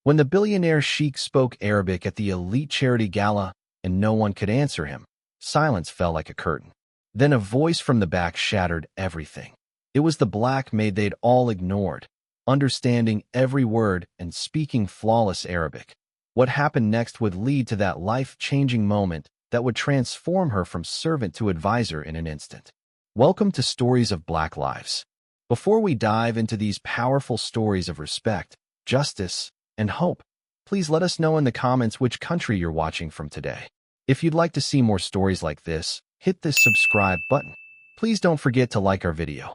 When the billionaire Sheikh spoke Arabic at the elite charity gala and no one could answer him, silence fell like a curtain. Then a voice from the back shattered everything. It was the black maid they'd all ignored, understanding every word and speaking flawless Arabic. What happened next would lead to that life-changing moment that would transform her from servant to advisor in an instant. Welcome to Stories of Black Lives. Before we dive into these powerful stories of respect, justice, and hope, please let us know in the comments which country you're watching from today. If you'd like to see more stories like this, hit this subscribe button. Please don't forget to like our video.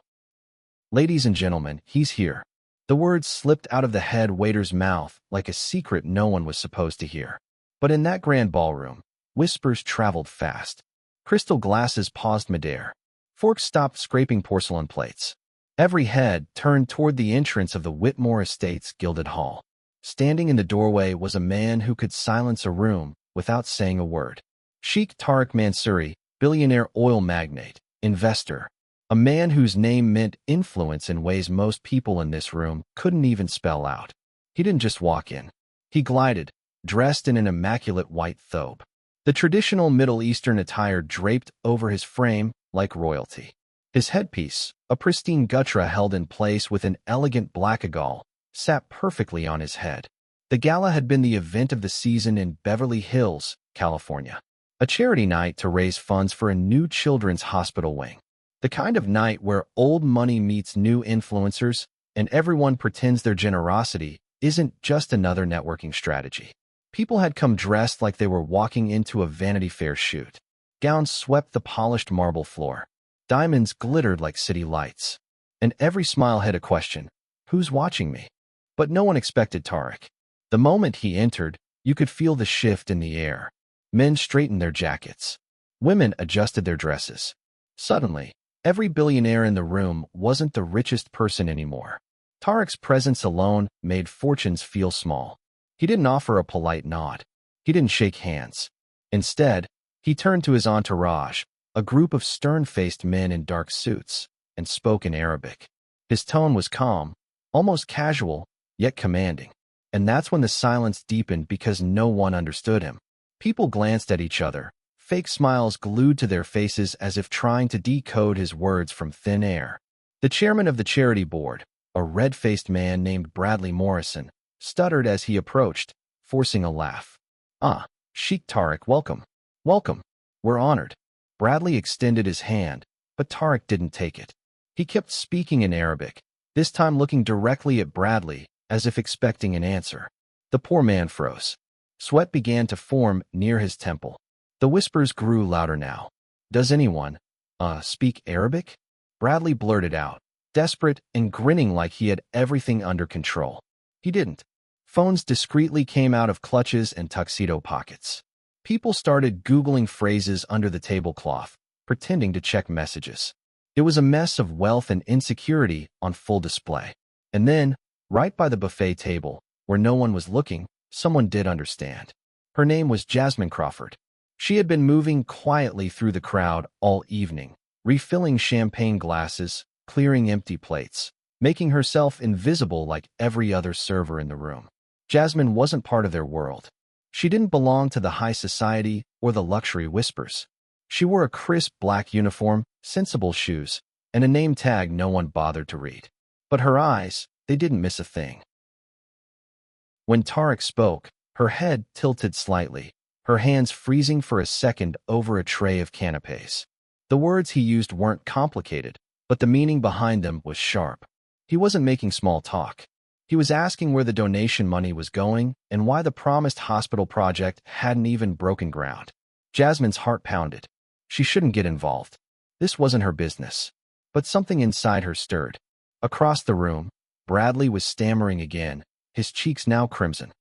Ladies and gentlemen, he's here. The words slipped out of the head waiter's mouth like a secret no one was supposed to hear. But in that grand ballroom, whispers traveled fast. Crystal glasses paused midair. Forks stopped scraping porcelain plates. Every head turned toward the entrance of the Whitmore Estates gilded hall. Standing in the doorway was a man who could silence a room without saying a word. Sheikh Tariq Mansouri, billionaire oil magnate, investor. A man whose name meant influence in ways most people in this room couldn't even spell out. He didn't just walk in. He glided, dressed in an immaculate white thobe. The traditional Middle Eastern attire draped over his frame like royalty. His headpiece, a pristine gutra held in place with an elegant black eagle, sat perfectly on his head. The gala had been the event of the season in Beverly Hills, California. A charity night to raise funds for a new children's hospital wing. The kind of night where old money meets new influencers and everyone pretends their generosity isn't just another networking strategy. People had come dressed like they were walking into a Vanity Fair shoot. Gowns swept the polished marble floor. Diamonds glittered like city lights. And every smile had a question: who's watching me? But no one expected Tariq. The moment he entered, you could feel the shift in the air. Men straightened their jackets. Women adjusted their dresses. Suddenly, every billionaire in the room wasn't the richest person anymore. Tariq's presence alone made fortunes feel small. He didn't offer a polite nod. He didn't shake hands. Instead, he turned to his entourage, a group of stern-faced men in dark suits, and spoke in Arabic. His tone was calm, almost casual, yet commanding. And that's when the silence deepened because no one understood him. People glanced at each other, fake smiles glued to their faces as if trying to decode his words from thin air. The chairman of the charity board, a red-faced man named Bradley Morrison, stuttered as he approached, forcing a laugh. "Ah, Sheikh Tariq, welcome. Welcome. We're honored." Bradley extended his hand, but Tariq didn't take it. He kept speaking in Arabic, this time looking directly at Bradley, as if expecting an answer. The poor man froze. Sweat began to form near his temple. The whispers grew louder now. "Does anyone, speak Arabic?" Bradley blurted out, desperate and grinning like he had everything under control. He didn't. Phones discreetly came out of clutches and tuxedo pockets. People started Googling phrases under the tablecloth, pretending to check messages. It was a mess of wealth and insecurity on full display. And then, right by the buffet table, where no one was looking, someone did understand. Her name was Jasmine Crawford. She had been moving quietly through the crowd all evening, refilling champagne glasses, clearing empty plates, making herself invisible like every other server in the room. Jasmine wasn't part of their world. She didn't belong to the high society or the luxury whispers. She wore a crisp black uniform, sensible shoes, and a name tag no one bothered to read. But her eyes, they didn't miss a thing. When Tariq spoke, her head tilted slightly, her hands freezing for a second over a tray of canapes. The words he used weren't complicated, but the meaning behind them was sharp. He wasn't making small talk. He was asking where the donation money was going and why the promised hospital project hadn't even broken ground. Jasmine's heart pounded. She shouldn't get involved. This wasn't her business. But something inside her stirred. Across the room, Bradley was stammering again, his cheeks now crimson.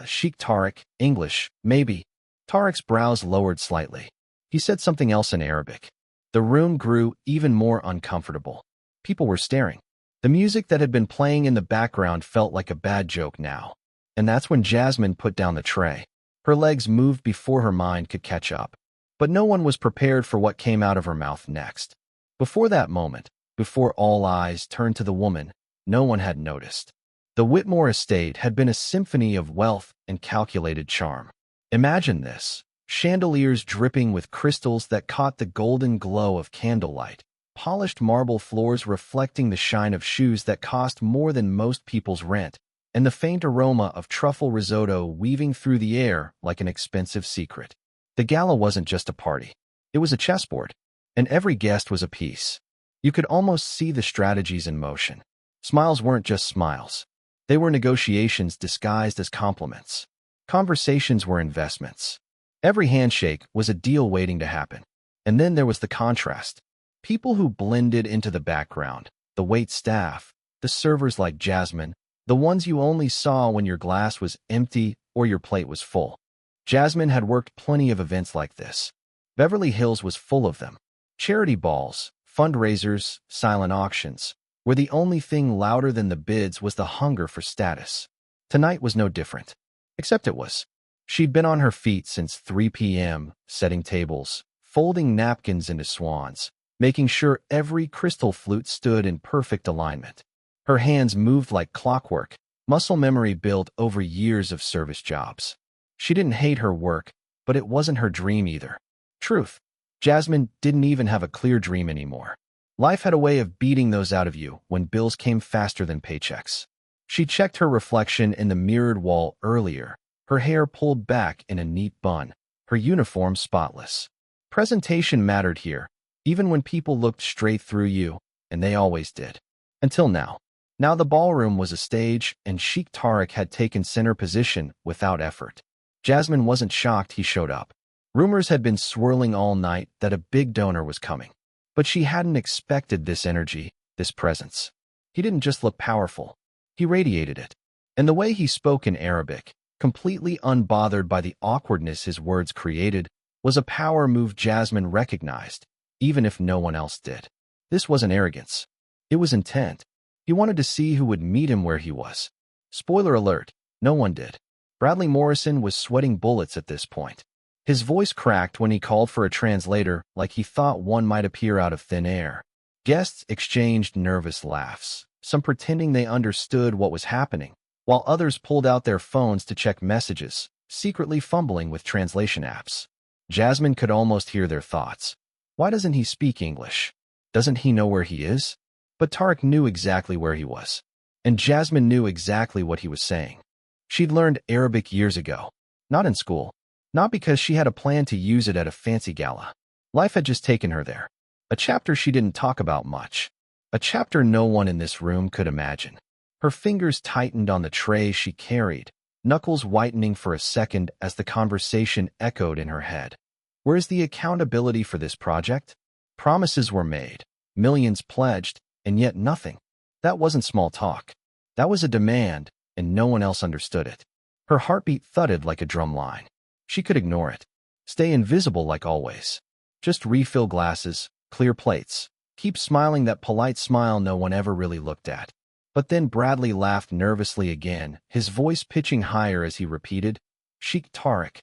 Sheikh Tariq, English, maybe." Tariq's brows lowered slightly. He said something else in Arabic. The room grew even more uncomfortable. People were staring. The music that had been playing in the background felt like a bad joke now. And that's when Jasmine put down the tray. Her legs moved before her mind could catch up. But no one was prepared for what came out of her mouth next. Before that moment, before all eyes turned to the woman, no one had noticed. The Whitmore estate had been a symphony of wealth and calculated charm. Imagine this: chandeliers dripping with crystals that caught the golden glow of candlelight, polished marble floors reflecting the shine of shoes that cost more than most people's rent, and the faint aroma of truffle risotto weaving through the air like an expensive secret. The gala wasn't just a party. It was a chessboard, and every guest was a piece. You could almost see the strategies in motion. Smiles weren't just smiles. They were negotiations disguised as compliments. Conversations were investments. Every handshake was a deal waiting to happen. And then there was the contrast. People who blended into the background, the wait staff, the servers like Jasmine, the ones you only saw when your glass was empty or your plate was full. Jasmine had worked plenty of events like this. Beverly Hills was full of them. Charity balls, fundraisers, silent auctions, where the only thing louder than the bids was the hunger for status. Tonight was no different. Except it was. She'd been on her feet since 3 p.m., setting tables, folding napkins into swans, making sure every crystal flute stood in perfect alignment. Her hands moved like clockwork, muscle memory built over years of service jobs. She didn't hate her work, but it wasn't her dream either. Truth, Jasmine didn't even have a clear dream anymore. Life had a way of beating those out of you when bills came faster than paychecks. She checked her reflection in the mirrored wall earlier, her hair pulled back in a neat bun, her uniform spotless. Presentation mattered here, even when people looked straight through you, and they always did. Until now. Now the ballroom was a stage, and Sheikh Tariq had taken center position without effort. Jasmine wasn't shocked he showed up. Rumors had been swirling all night that a big donor was coming. But she hadn't expected this energy, this presence. He didn't just look powerful. He radiated it. And the way he spoke in Arabic, completely unbothered by the awkwardness his words created, was a power move Jasmine recognized, even if no one else did. This wasn't arrogance. It was intent. He wanted to see who would meet him where he was. Spoiler alert, no one did. Bradley Morrison was sweating bullets at this point. His voice cracked when he called for a translator like he thought one might appear out of thin air. Guests exchanged nervous laughs, some pretending they understood what was happening, while others pulled out their phones to check messages, secretly fumbling with translation apps. Jasmine could almost hear their thoughts. Why doesn't he speak English? Doesn't he know where he is? But Tariq knew exactly where he was. And Jasmine knew exactly what he was saying. She'd learned Arabic years ago. Not in school. Not because she had a plan to use it at a fancy gala. Life had just taken her there. A chapter she didn't talk about much. A chapter no one in this room could imagine. Her fingers tightened on the tray she carried, knuckles whitening for a second as the conversation echoed in her head. Where's the accountability for this project? Promises were made, millions pledged, and yet nothing. That wasn't small talk. That was a demand, and no one else understood it. Her heartbeat thudded like a drum line. She could ignore it. Stay invisible like always. Just refill glasses, clear plates. Keep smiling that polite smile no one ever really looked at. But then Bradley laughed nervously again, his voice pitching higher as he repeated, "Sheikh Tariq.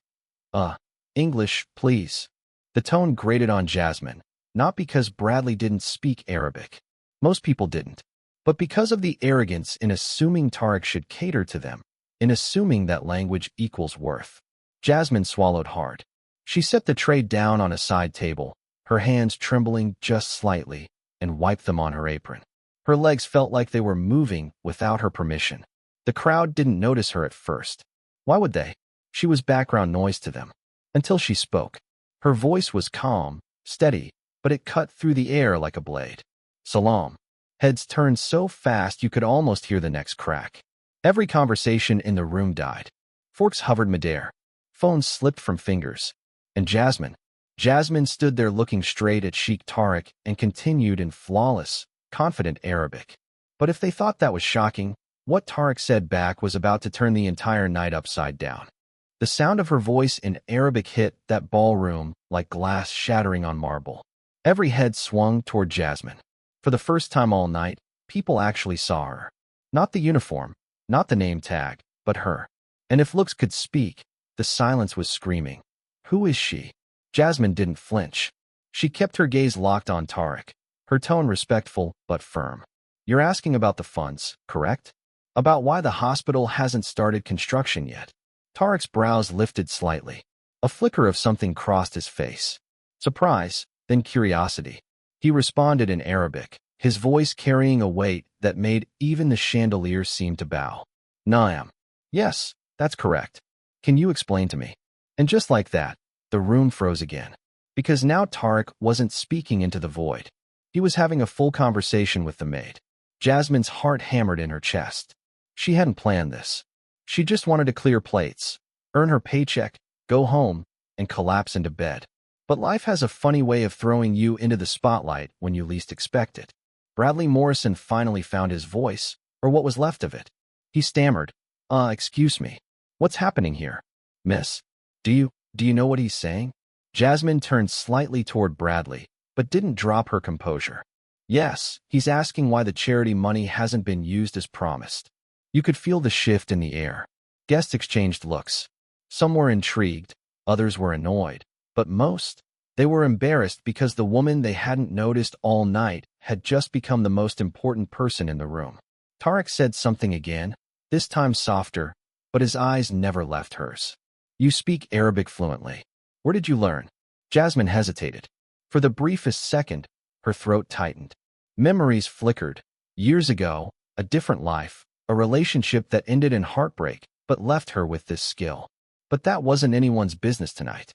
English, please." The tone grated on Jasmine, not because Bradley didn't speak Arabic. Most people didn't. But because of the arrogance in assuming Tariq should cater to them, in assuming that language equals worth. Jasmine swallowed hard. She set the tray down on a side table, her hands trembling just slightly, and wiped them on her apron. Her legs felt like they were moving without her permission. The crowd didn't notice her at first. Why would they? She was background noise to them. Until she spoke. Her voice was calm, steady, but it cut through the air like a blade. Salam. Heads turned so fast you could almost hear the next crack. Every conversation in the room died. Forks hovered midair. Phones slipped from fingers. And Jasmine stood there looking straight at Sheikh Tariq and continued in flawless, confident Arabic. But if they thought that was shocking, what Tariq said back was about to turn the entire night upside down. The sound of her voice in Arabic hit that ballroom like glass shattering on marble. Every head swung toward Jasmine. For the first time all night, people actually saw her. Not the uniform, not the name tag, but her. And if looks could speak, the silence was screaming. Who is she? Jasmine didn't flinch. She kept her gaze locked on Tariq, her tone respectful but firm. You're asking about the funds, correct? About why the hospital hasn't started construction yet. Tariq's brows lifted slightly. A flicker of something crossed his face. Surprise, then curiosity. He responded in Arabic, his voice carrying a weight that made even the chandeliers seem to bow. Naam. Yes, that's correct. Can you explain to me? And just like that, the room froze again. Because now Tariq wasn't speaking into the void. He was having a full conversation with the maid. Jasmine's heart hammered in her chest. She hadn't planned this. She just wanted to clear plates, earn her paycheck, go home, and collapse into bed. But life has a funny way of throwing you into the spotlight when you least expect it. Bradley Morrison finally found his voice, or what was left of it. He stammered, excuse me. What's happening here? Miss, do you know what he's saying? Jasmine turned slightly toward Bradley, but didn't drop her composure. Yes, he's asking why the charity money hasn't been used as promised. You could feel the shift in the air. Guests exchanged looks. Some were intrigued, others were annoyed, but most, they were embarrassed because the woman they hadn't noticed all night had just become the most important person in the room. Tariq said something again, this time softer, but his eyes never left hers. You speak Arabic fluently. Where did you learn? Jasmine hesitated. For the briefest second, her throat tightened. Memories flickered. Years ago, a different life, a relationship that ended in heartbreak, but left her with this skill. But that wasn't anyone's business tonight.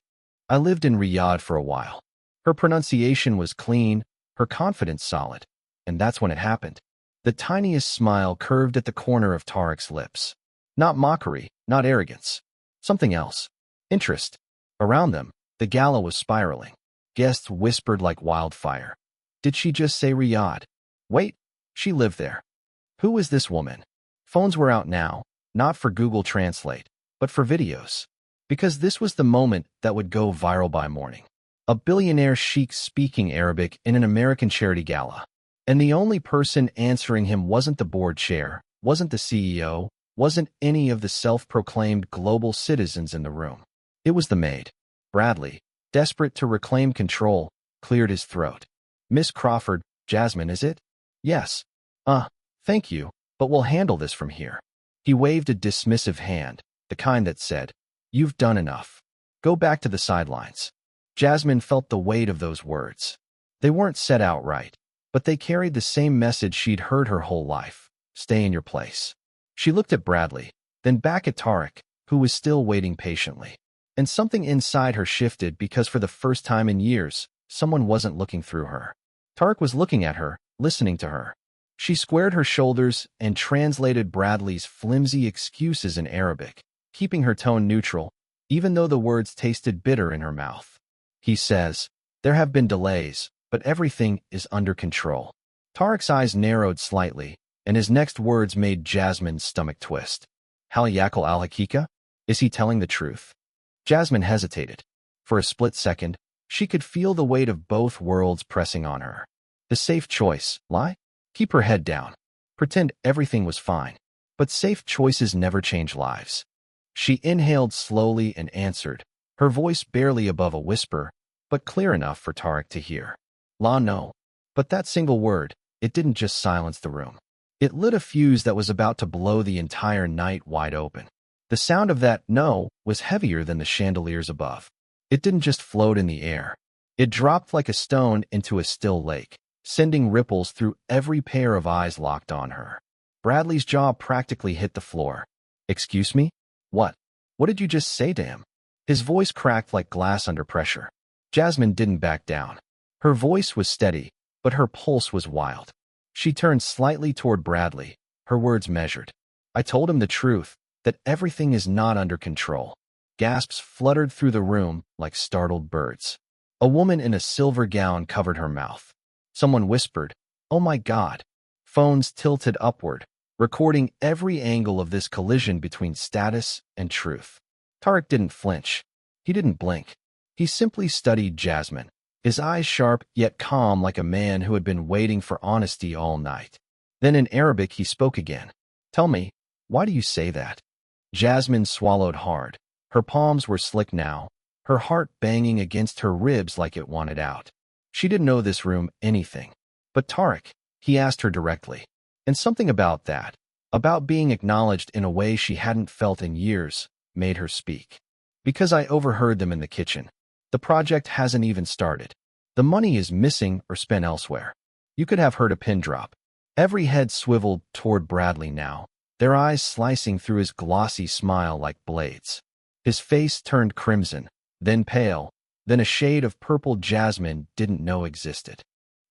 I lived in Riyadh for a while. Her pronunciation was clean, her confidence solid. And that's when it happened. The tiniest smile curved at the corner of Tariq's lips. Not mockery, not arrogance. Something else. Interest. Around them, the gala was spiraling. Guests whispered like wildfire. Did she just say Riyadh? Wait, she lived there. Who is this woman? Phones were out now, not for Google Translate, but for videos. Because this was the moment that would go viral by morning. A billionaire sheikh speaking Arabic in an American charity gala. And the only person answering him wasn't the board chair, wasn't the CEO, wasn't any of the self-proclaimed global citizens in the room. It was the maid. Bradley, desperate to reclaim control, cleared his throat. Miss Crawford, Jasmine, is it? Yes. Thank you, but we'll handle this from here. He waved a dismissive hand, the kind that said, You've done enough. Go back to the sidelines. Jasmine felt the weight of those words. They weren't said outright, but they carried the same message she'd heard her whole life. Stay in your place. She looked at Bradley, then back at Tariq, who was still waiting patiently. And something inside her shifted because for the first time in years, someone wasn't looking through her. Tariq was looking at her, listening to her. She squared her shoulders and translated Bradley's flimsy excuses in Arabic, keeping her tone neutral, even though the words tasted bitter in her mouth. He says, there have been delays, but everything is under control. Tariq's eyes narrowed slightly, and his next words made Jasmine's stomach twist. Hal yakal al-hakika? Is he telling the truth? Jasmine hesitated. For a split second, she could feel the weight of both worlds pressing on her. The safe choice, lie? Keep her head down. Pretend everything was fine. But safe choices never change lives. She inhaled slowly and answered, her voice barely above a whisper, but clear enough for Tariq to hear. La no. But that single word, it didn't just silence the room. It lit a fuse that was about to blow the entire night wide open. The sound of that no was heavier than the chandeliers above. It didn't just float in the air. It dropped like a stone into a still lake, sending ripples through every pair of eyes locked on her. Bradley's jaw practically hit the floor. Excuse me? What? What did you just say to him? His voice cracked like glass under pressure. Jasmine didn't back down. Her voice was steady, but her pulse was wild. She turned slightly toward Bradley, her words measured. I told him the truth, that everything is not under control. Gasps fluttered through the room like startled birds. A woman in a silver gown covered her mouth. Someone whispered, "Oh my God." Phones tilted upward, recording every angle of this collision between status and truth. Tariq didn't flinch. He didn't blink. He simply studied Jasmine, his eyes sharp yet calm like a man who had been waiting for honesty all night. Then in Arabic he spoke again. Tell me, why do you say that? Jasmine swallowed hard. Her palms were slick now, her heart banging against her ribs like it wanted out. She didn't know this room anything. But Tariq, he asked her directly. And something about that, About being acknowledged in a way she hadn't felt in years made her speak. Because I overheard them in the kitchen. The project hasn't even started. The money is missing or spent elsewhere. You could have heard a pin drop. Every head swiveled toward Bradley now, their eyes slicing through his glossy smile like blades. His face turned crimson, then pale, then a shade of purple Jasmine didn't know existed.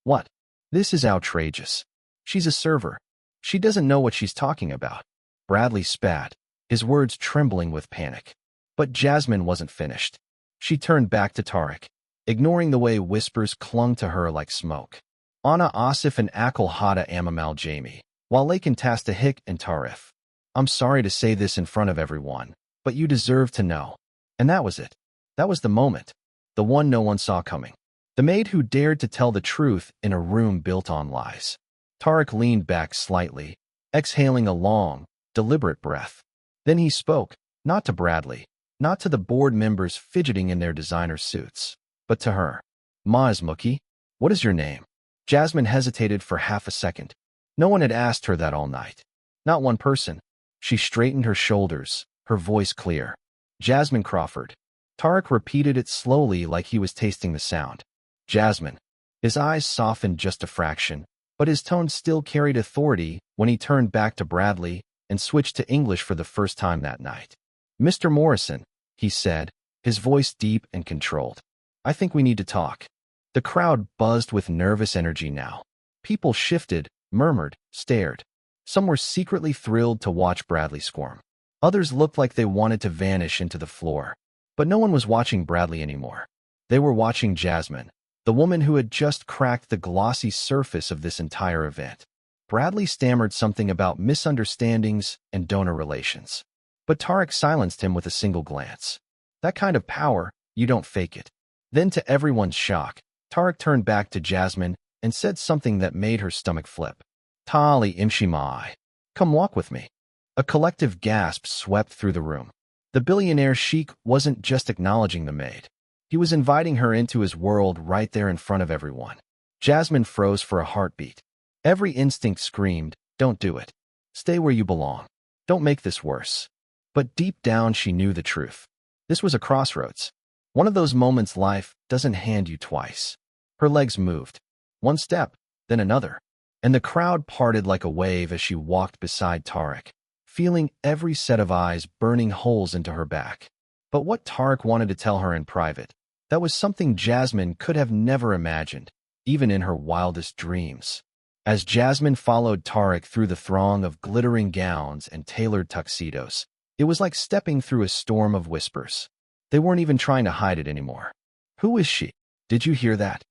What? This is outrageous. She's a server. She doesn't know what she's talking about. Bradley spat, his words trembling with panic. But Jasmine wasn't finished. She turned back to Tariq, ignoring the way whispers clung to her like smoke. Ana Asif and Akil Hada Amamal Jamie, while Lakin Tastahik and Tarif. I'm sorry to say this in front of everyone, but you deserve to know. And that was it. That was the moment. The one no one saw coming. The maid who dared to tell the truth in a room built on lies. Tariq leaned back slightly, exhaling a long, deliberate breath. Then he spoke, not to Bradley, not to the board members fidgeting in their designer suits, but to her. Maizmuki, what is your name? Jasmine hesitated for half a second. No one had asked her that all night. Not one person. She straightened her shoulders, her voice clear. Jasmine Crawford. Tariq repeated it slowly like he was tasting the sound. Jasmine. His eyes softened just a fraction, but his tone still carried authority when he turned back to Bradley and switched to English for the first time that night. Mr. Morrison, he said, his voice deep and controlled. I think we need to talk. The crowd buzzed with nervous energy now. People shifted, murmured, stared. Some were secretly thrilled to watch Bradley squirm. Others looked like they wanted to vanish into the floor. But no one was watching Bradley anymore. They were watching Jasmine, the woman who had just cracked the glossy surface of this entire event. Bradley stammered something about misunderstandings and donor relations. But Tariq silenced him with a single glance. That kind of power, you don't fake it. Then to everyone's shock, Tariq turned back to Jasmine and said something that made her stomach flip. Tali imshimai. Come walk with me. A collective gasp swept through the room. The billionaire Sheikh wasn't just acknowledging the maid. He was inviting her into his world right there in front of everyone. Jasmine froze for a heartbeat. Every instinct screamed, don't do it. Stay where you belong. Don't make this worse. But deep down she knew the truth. This was a crossroads. One of those moments life doesn't hand you twice. Her legs moved. One step, then another. And the crowd parted like a wave as she walked beside Tariq, feeling every set of eyes burning holes into her back. But what Tariq wanted to tell her in private, that was something Jasmine could have never imagined, even in her wildest dreams. As Jasmine followed Tariq through the throng of glittering gowns and tailored tuxedos, it was like stepping through a storm of whispers. They weren't even trying to hide it anymore. Who is she? Did you hear that?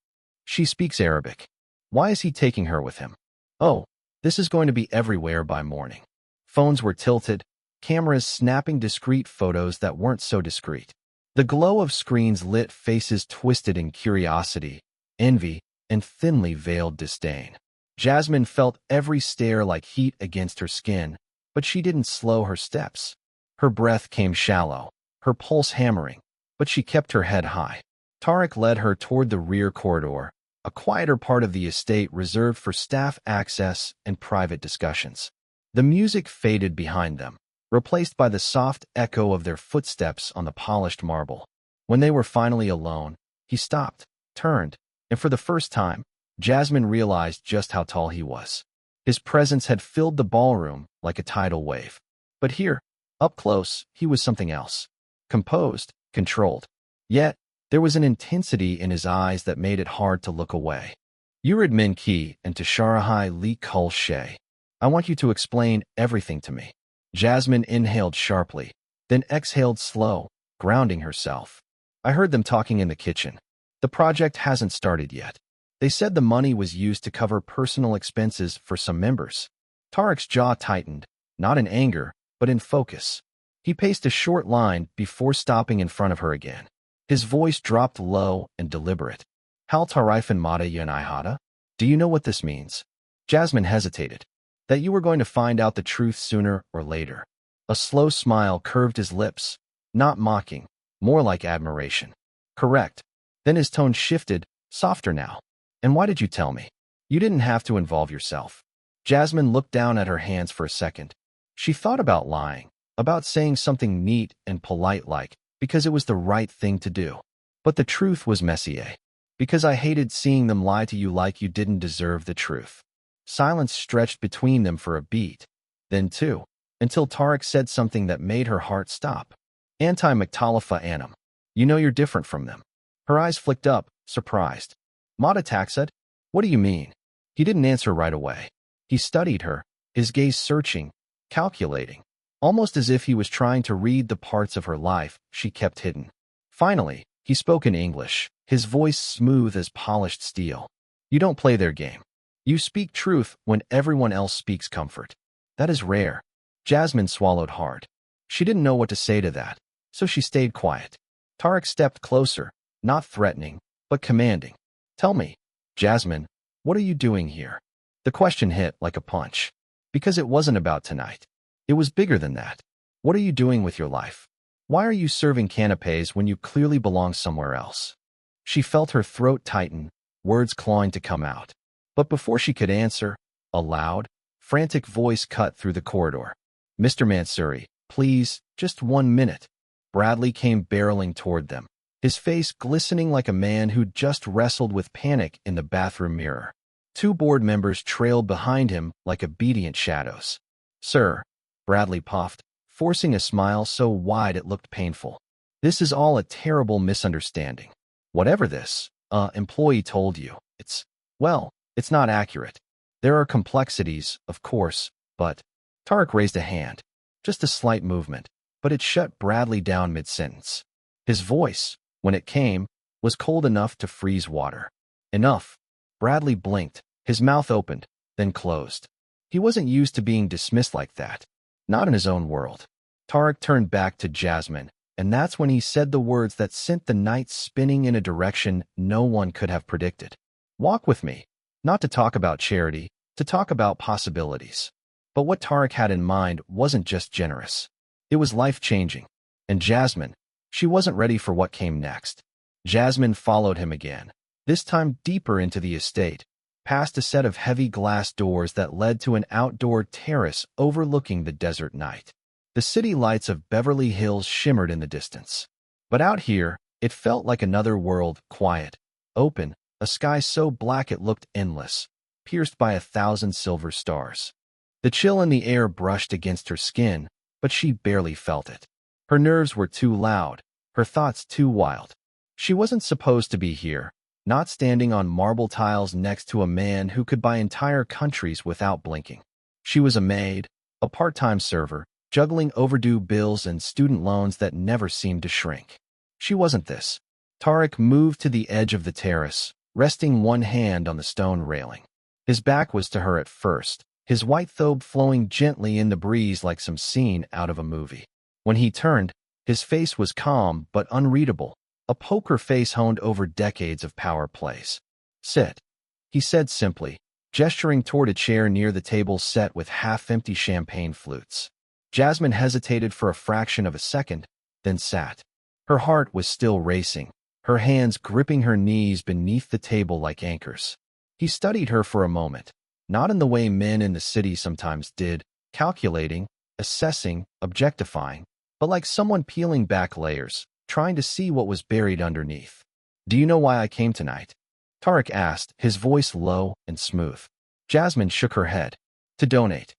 She speaks Arabic. Why is he taking her with him? Oh, this is going to be everywhere by morning. Phones were tilted, cameras snapping discreet photos that weren't so discreet. The glow of screens lit faces twisted in curiosity, envy, and thinly veiled disdain. Jasmine felt every stare like heat against her skin, but she didn't slow her steps. Her breath came shallow, her pulse hammering, but she kept her head high. Tariq led her toward the rear corridor, a quieter part of the estate reserved for staff access and private discussions. The music faded behind them, replaced by the soft echo of their footsteps on the polished marble. When they were finally alone, he stopped, turned, and for the first time, Jasmine realized just how tall he was. His presence had filled the ballroom like a tidal wave. But here, up close, he was something else. Composed, controlled. Yet, there was an intensity in his eyes that made it hard to look away. Yurid Min Ki and Tasharahai Li Kul Shay. I want you to explain everything to me. Jasmine inhaled sharply, then exhaled slow, grounding herself. I heard them talking in the kitchen. The project hasn't started yet. They said the money was used to cover personal expenses for some members. Tariq's jaw tightened, not in anger, but in focus. He paced a short line before stopping in front of her again. His voice dropped low and deliberate. Hal Tarifan Mata Yanihada? Do you know what this means? Jasmine hesitated. That you were going to find out the truth sooner or later. A slow smile curved his lips, not mocking, more like admiration. Correct. Then his tone shifted, softer now. And why did you tell me? You didn't have to involve yourself. Jasmine looked down at her hands for a second, She thought about lying, about saying something neat and polite like, because it was the right thing to do. But the truth was Messier. Because I hated seeing them lie to you like you didn't deserve the truth. Silence stretched between them for a beat, then two, until Tariq said something that made her heart stop. Anti-Muktalifa Anam. You know you're different from them. Her eyes flicked up, surprised. Mata said, what do you mean? He didn't answer right away. He studied her, his gaze searching, calculating, almost as if he was trying to read the parts of her life she kept hidden. Finally, he spoke in English, his voice smooth as polished steel. You don't play their game. You speak truth when everyone else speaks comfort. That is rare. Jasmine swallowed hard. She didn't know what to say to that, so she stayed quiet. Tariq stepped closer, not threatening, but commanding. Tell me, Jasmine, what are you doing here? The question hit like a punch. Because it wasn't about tonight. It was bigger than that. What are you doing with your life? Why are you serving canapes when you clearly belong somewhere else? She felt her throat tighten, words clawing to come out. But before she could answer, a loud, frantic voice cut through the corridor. Mr. Mansouri, please, just 1 minute. Bradley came barreling toward them, his face glistening like a man who'd just wrestled with panic in the bathroom mirror. 2 board members trailed behind him like obedient shadows. Sir, Bradley puffed, forcing a smile so wide it looked painful. This is all a terrible misunderstanding. Whatever this, employee told you, it's not accurate. There are complexities, of course, but... Tariq raised a hand. Just a slight movement, but it shut Bradley down mid-sentence. His voice, when it came, was cold enough to freeze water. Enough. Bradley blinked, his mouth opened, then closed. He wasn't used to being dismissed like that. Not in his own world. Tariq turned back to Jasmine, and that's when he said the words that sent the night spinning in a direction no one could have predicted. Walk with me. Not to talk about charity, to talk about possibilities. But what Tariq had in mind wasn't just generous. It was life-changing. And Jasmine, she wasn't ready for what came next. Jasmine followed him again, this time deeper into the estate, past a set of heavy glass doors that led to an outdoor terrace overlooking the desert night. The city lights of Beverly Hills shimmered in the distance. But out here, it felt like another world, quiet, open, a sky so black it looked endless, pierced by 1,000 silver stars. The chill in the air brushed against her skin, but she barely felt it. Her nerves were too loud, her thoughts too wild. She wasn't supposed to be here, not standing on marble tiles next to a man who could buy entire countries without blinking. She was a maid, a part-time server, juggling overdue bills and student loans that never seemed to shrink. She wasn't this. Tariq moved to the edge of the terrace, resting one hand on the stone railing. His back was to her at first, his white thobe flowing gently in the breeze like some scene out of a movie. When he turned, his face was calm but unreadable, a poker face honed over decades of power plays. Sit, he said simply, gesturing toward a chair near the table set with half-empty champagne flutes. Jasmine hesitated for a fraction of a second, then sat. Her heart was still racing, her hands gripping her knees beneath the table like anchors. He studied her for a moment. Not in the way men in the city sometimes did, calculating, assessing, objectifying, but like someone peeling back layers, trying to see what was buried underneath. Do you know why I came tonight? Tariq asked, his voice low and smooth. Jasmine shook her head. To donate.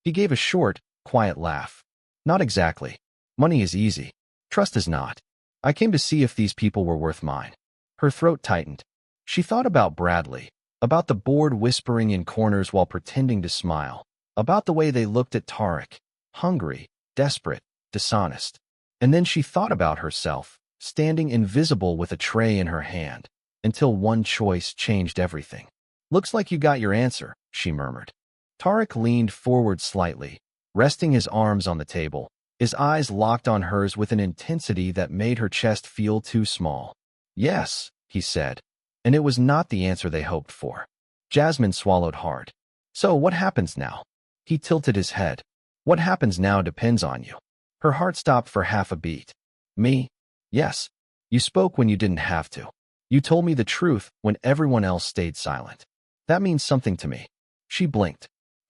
He gave a short, quiet laugh. Not exactly. Money is easy. Trust is not. I came to see if these people were worth mine. Her throat tightened. She thought about Bradley. About the board whispering in corners while pretending to smile. About the way they looked at Tariq, hungry, desperate, dishonest. And then she thought about herself, standing invisible with a tray in her hand, until one choice changed everything. Looks like you got your answer, she murmured. Tariq leaned forward slightly, resting his arms on the table, his eyes locked on hers with an intensity that made her chest feel too small. Yes, he said. And it was not the answer they hoped for. Jasmine swallowed hard. So what happens now? He tilted his head. What happens now depends on you. Her heart stopped for half a beat. Me? Yes. You spoke when you didn't have to. You told me the truth when everyone else stayed silent. That means something to me. She blinked.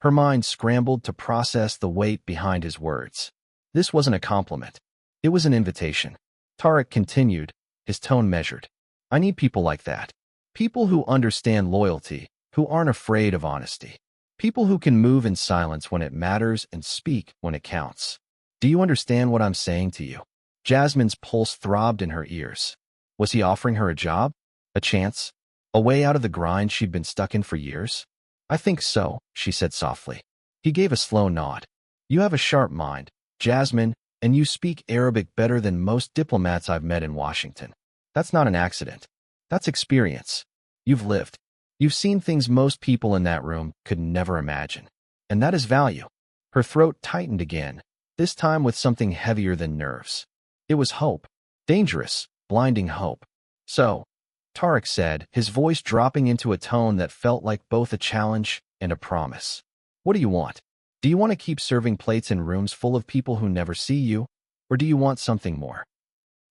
Her mind scrambled to process the weight behind his words. This wasn't a compliment. It was an invitation. Tariq continued, his tone measured. I need people like that. People who understand loyalty, who aren't afraid of honesty. People who can move in silence when it matters and speak when it counts. Do you understand what I'm saying to you? Jasmine's pulse throbbed in her ears. Was he offering her a job? A chance? A way out of the grind she'd been stuck in for years? I think so, she said softly. He gave a slow nod. You have a sharp mind, Jasmine, and you speak Arabic better than most diplomats I've met in Washington. That's not an accident. That's experience. You've lived. You've seen things most people in that room could never imagine. And that is value. Her throat tightened again, this time with something heavier than nerves. It was hope. Dangerous, blinding hope. So, Tariq said, his voice dropping into a tone that felt like both a challenge and a promise. What do you want? Do you want to keep serving plates in rooms full of people who never see you? Or do you want something more?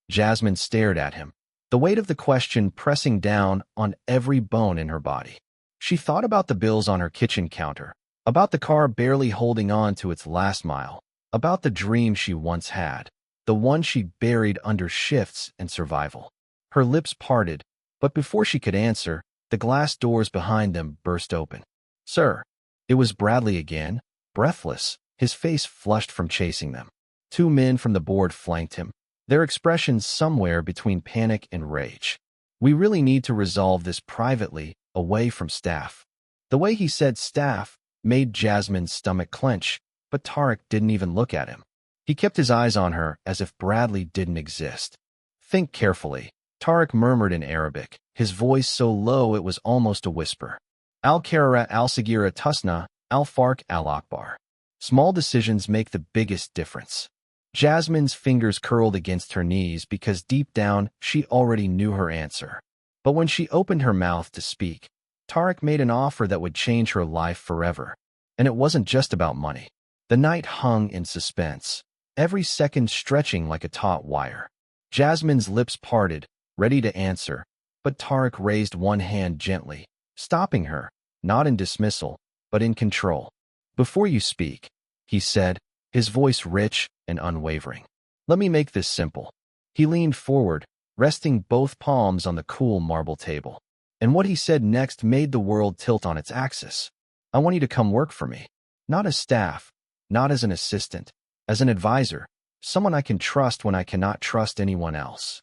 Jasmine stared at him, the weight of the question pressing down on every bone in her body. She thought about the bills on her kitchen counter, about the car barely holding on to its last mile, about the dream she once had, the one she buried under shifts and survival. Her lips parted, but before she could answer, the glass doors behind them burst open. Sir, it was Bradley again, breathless, his face flushed from chasing them. Two men from the board flanked him, their expressions somewhere between panic and rage. We really need to resolve this privately, away from staff. The way he said staff made Jasmine's stomach clench, but Tariq didn't even look at him. He kept his eyes on her as if Bradley didn't exist. Think carefully, Tariq murmured in Arabic, his voice so low it was almost a whisper. Al-Karara al-Sagira Tusna, al-Farq al-Akbar. Small decisions make the biggest difference. Jasmine's fingers curled against her knees because deep down she already knew her answer. But when she opened her mouth to speak, Tariq made an offer that would change her life forever. And it wasn't just about money. The night hung in suspense, every second stretching like a taut wire. Jasmine's lips parted, ready to answer, but Tariq raised one hand gently, stopping her, not in dismissal, but in control. Before you speak, he said, his voice rich and unwavering. Let me make this simple. He leaned forward, resting both palms on the cool marble table. And what he said next made the world tilt on its axis. I want you to come work for me. Not as staff, not as an assistant, as an advisor, someone I can trust when I cannot trust anyone else.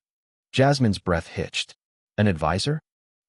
Jasmine's breath hitched. An advisor?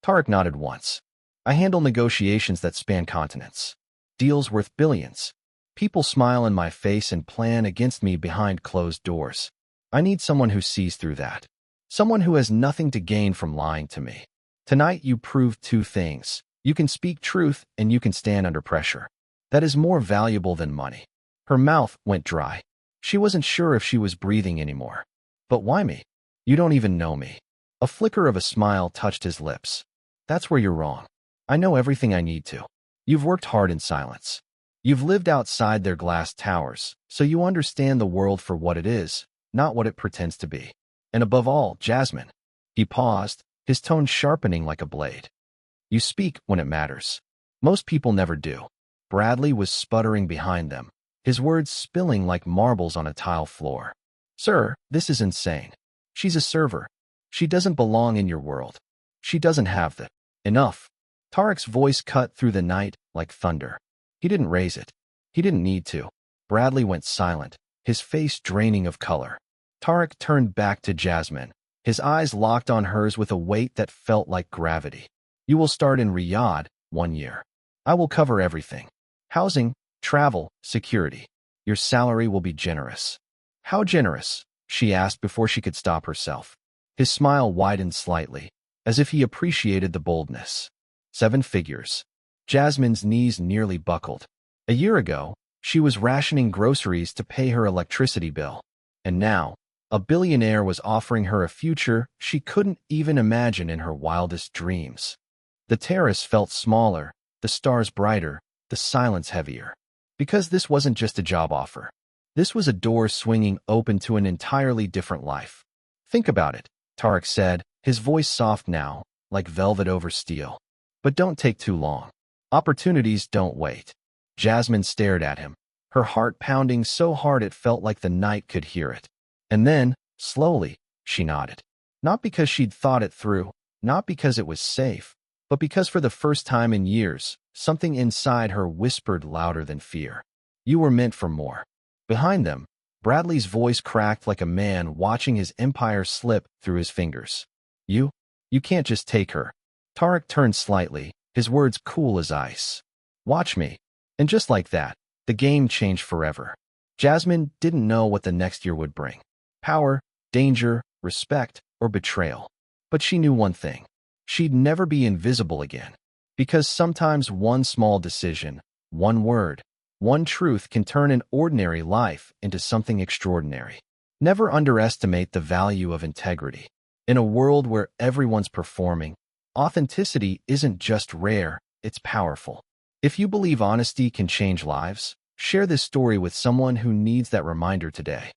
Tariq nodded once. I handle negotiations that span continents. Deals worth billions. People smile in my face and plan against me behind closed doors. I need someone who sees through that. Someone who has nothing to gain from lying to me. Tonight you proved two things. You can speak truth and you can stand under pressure. That is more valuable than money. Her mouth went dry. She wasn't sure if she was breathing anymore. But why me? You don't even know me. A flicker of a smile touched his lips. That's where you're wrong. I know everything I need to. You've worked hard in silence. You've lived outside their glass towers, so you understand the world for what it is, not what it pretends to be. And above all, Jasmine. He paused, his tone sharpening like a blade. You speak when it matters. Most people never do. Bradley was sputtering behind them, his words spilling like marbles on a tile floor. Sir, this is insane. She's a server. She doesn't belong in your world. She doesn't have the enough. Tariq's voice cut through the night like thunder. He didn't raise it. He didn't need to. Bradley went silent, his face draining of color. Tariq turned back to Jasmine, his eyes locked on hers with a weight that felt like gravity. You will start in Riyadh, 1 year. I will cover everything. Housing, travel, security. Your salary will be generous. How generous? She asked before she could stop herself. His smile widened slightly, as if he appreciated the boldness. 7 figures. Jasmine's knees nearly buckled. A year ago, she was rationing groceries to pay her electricity bill. And now, a billionaire was offering her a future she couldn't even imagine in her wildest dreams. The terrace felt smaller, the stars brighter, the silence heavier. Because this wasn't just a job offer. This was a door swinging open to an entirely different life. Think about it, Tariq said, his voice soft now, like velvet over steel. But don't take too long. Opportunities don't wait. Jasmine stared at him, her heart pounding so hard it felt like the night could hear it. And then, slowly, she nodded. Not because she'd thought it through, not because it was safe, but because for the first time in years, something inside her whispered louder than fear. You were meant for more. Behind them, Bradley's voice cracked like a man watching his empire slip through his fingers. You can't just take her. Tariq turned slightly, his words cool as ice. Watch me. And just like that, the game changed forever. Jasmine didn't know what the next year would bring. Power, danger, respect, or betrayal. But she knew one thing. She'd never be invisible again. Because sometimes one small decision, one word, one truth can turn an ordinary life into something extraordinary. Never underestimate the value of integrity. In a world where everyone's performing, authenticity isn't just rare, it's powerful. If you believe honesty can change lives, share this story with someone who needs that reminder today.